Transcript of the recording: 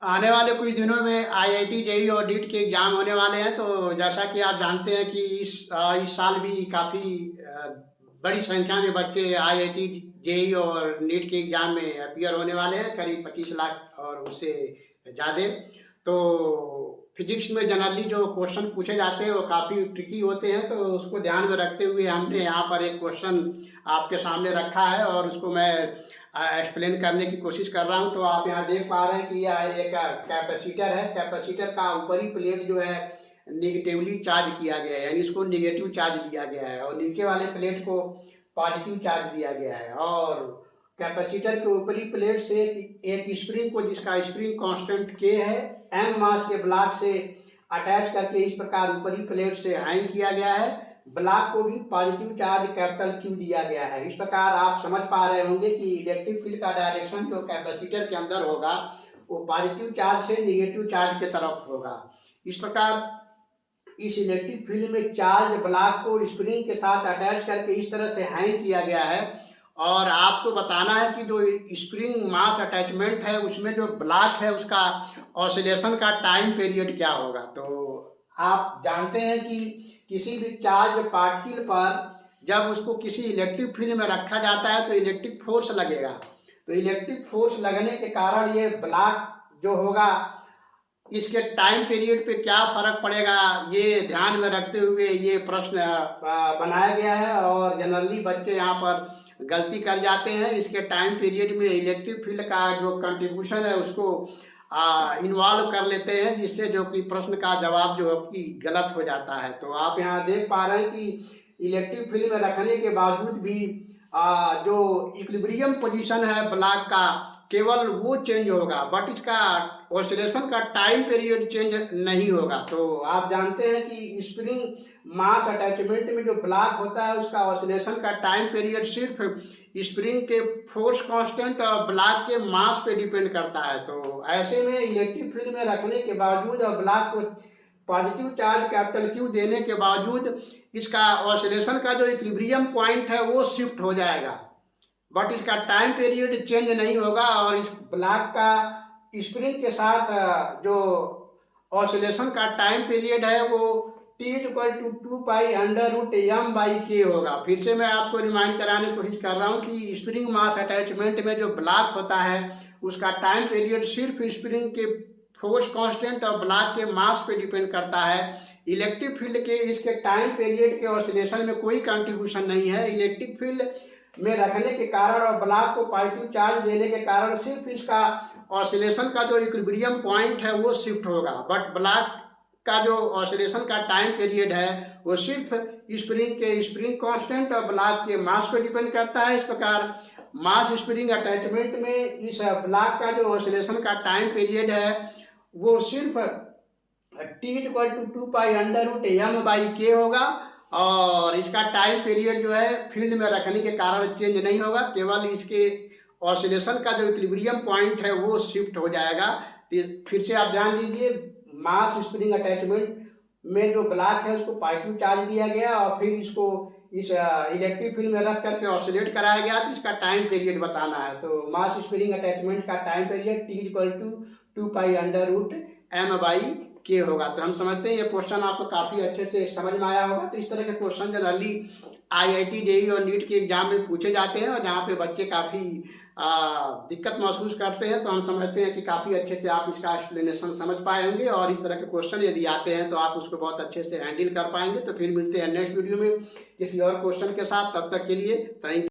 आने वाले कुछ दिनों में आईआईटी जेईई और नीट के एग्जाम होने वाले हैं। तो जैसा कि आप जानते हैं कि इस साल भी काफ़ी बड़ी संख्या में बच्चे आईआईटी जेईई और नीट के एग्जाम में अपीयर होने वाले हैं, करीब 25 लाख और उससे ज़्यादा। तो फिजिक्स में जनरली जो क्वेश्चन पूछे जाते हैं वो काफ़ी ट्रिकी होते हैं, तो उसको ध्यान में रखते हुए हमने यहाँ पर एक क्वेश्चन आपके सामने रखा है और उसको मैं एक्सप्लेन करने की कोशिश कर रहा हूँ। तो आप यहाँ देख पा रहे हैं कि यह एक कैपेसिटर है। कैपेसिटर का ऊपरी प्लेट जो है निगेटिवली चार्ज किया गया है, यानी इसको निगेटिव चार्ज दिया गया है, और नीचे वाले प्लेट को पॉजिटिव चार्ज दिया गया है। और कैपेसिटर के ऊपरी प्लेट से एक स्प्रिंग को, जिसका स्प्रिंग कांस्टेंट के है, एम मास के ब्लॉक से अटैच करके इस प्रकार ऊपरी प्लेट से हैंग किया गया है। ब्लॉक को भी पॉजिटिव चार्ज कैपिटल क्यू दिया गया है। इस प्रकार आप समझ पा रहे होंगे कि इलेक्ट्रिक फील्ड का डायरेक्शन जो कैपेसिटर के अंदर होगा वो पॉजिटिव चार्ज से निगेटिव चार्ज की तरफ होगा। इस प्रकार इस इलेक्ट्रिक फील्ड में चार्ज ब्लॉक को स्प्रिंग के साथ अटैच करके इस तरह से हैंग किया गया है। और आपको बताना है कि जो स्प्रिंग मास अटैचमेंट है उसमें जो ब्लॉक है उसका ऑसिलेशन का टाइम पीरियड क्या होगा। तो आप जानते हैं कि किसी भी चार्ज पार्टिकल पर जब उसको किसी इलेक्ट्रिक फील्ड में रखा जाता है तो इलेक्ट्रिक फोर्स लगेगा। तो इलेक्ट्रिक फोर्स लगने के कारण ये ब्लॉक जो होगा इसके टाइम पीरियड पे क्या फर्क पड़ेगा, ये ध्यान में रखते हुए ये प्रश्न बनाया गया है। और जनरली बच्चे यहाँ पर गलती कर जाते हैं, इसके टाइम पीरियड में इलेक्ट्रिक फील्ड का जो कंट्रीब्यूशन है उसको इन्वॉल्व कर लेते हैं, जिससे जो कि प्रश्न का जवाब जो है कि गलत हो जाता है। तो आप यहाँ देख पा रहे हैं कि इलेक्ट्रिक फील्ड में रखने के बावजूद भी जो इक्विलिब्रियम पोजीशन है ब्लॉक का केवल वो चेंज होगा, बट इसका ऑसिलेशन का टाइम पीरियड चेंज नहीं होगा। तो आप जानते हैं कि स्प्रिंग मास अटैचमेंट में जो ब्लॉक होता है उसका ऑसिलेशन का टाइम पीरियड सिर्फ स्प्रिंग के फोर्स कांस्टेंट और ब्लॉक के मास पे डिपेंड करता है। तो ऐसे में इलेक्ट्रिक फील्ड में रखने के बावजूद और ब्लॉक को पॉजिटिव चार्ज कैपिटल क्यू देने के बावजूद इसका ऑसिलेशन का जो इक्विलिब्रियम पॉइंट है वो शिफ्ट हो जाएगा, बट इसका टाइम पीरियड चेंज नहीं होगा। और इस ब्लॉक का स्प्रिंग के साथ जो ऑसिलेशन का टाइम पीरियड है वो T=2π√m/k होगा। फिर से मैं आपको रिमाइंड कराने की कोशिश कर रहा हूँ कि स्प्रिंग मास अटैचमेंट में जो ब्लॉक होता है उसका टाइम पीरियड सिर्फ स्प्रिंग के फोर्स कांस्टेंट और ब्लॉक के मास पे डिपेंड करता है। इलेक्ट्रिक फील्ड के इसके टाइम पीरियड के ऑसिलेशन में कोई कंट्रीब्यूशन नहीं है। इलेक्ट्रिक फील्ड में रखने के कारण और ब्लॉक को पॉजिटिव चार्ज देने के कारण सिर्फ इसका ऑसिलेशन का जो इक्विलिब्रियम पॉइंट है वो शिफ्ट होगा, बट ब्लॉक का जो ऑसिलेशन का टाइम पीरियड है वो सिर्फ स्प्रिंग कांस्टेंट और ब्लॉक के मास पर डिपेंड करता है। इस प्रकार मास स्प्रिंग अटैचमेंट में इस ब्लॉक का जो ऑसिलेशन का टाइम पीरियड है वो सिर्फ T=2π√m/k होगा, और इसका टाइम पीरियड जो है फील्ड में रखने के कारण चेंज नहीं होगा, केवल इसके ऑसिलेशन का जो इक्विलिब्रियम पॉइंट है वो शिफ्ट हो जाएगा। फिर से आप ध्यान दीजिए, मास स्प्रिंग अटैचमेंट में जो ब्लॉक है उसको पॉजिटिव चार्ज दिया गया और फिर इसको इस इलेक्ट्रिक फील्ड में रख करके ऑसिलेट कराया गया, तो इसका टाइम पीरियड बताना है। तो मास स्प्रिंग अटैचमेंट का टाइम पीरियड T=2π√m/k होगा। तो हम समझते हैं ये क्वेश्चन आपको काफ़ी अच्छे से समझ में आया होगा। तो इस तरह के क्वेश्चन जनरली आईआईटी जेईई और नीट के एग्जाम में पूछे जाते हैं, और जहाँ पे बच्चे काफ़ी दिक्कत महसूस करते हैं, तो हम समझते हैं कि काफ़ी अच्छे से आप इसका एक्सप्लेनेशन समझ पाए होंगे, और इस तरह के क्वेश्चन यदि आते हैं तो आप उसको बहुत अच्छे से हैंडल कर पाएंगे। तो फिर मिलते हैं नेक्स्ट वीडियो में किसी और क्वेश्चन के साथ, तब तक के लिए थैंक यू।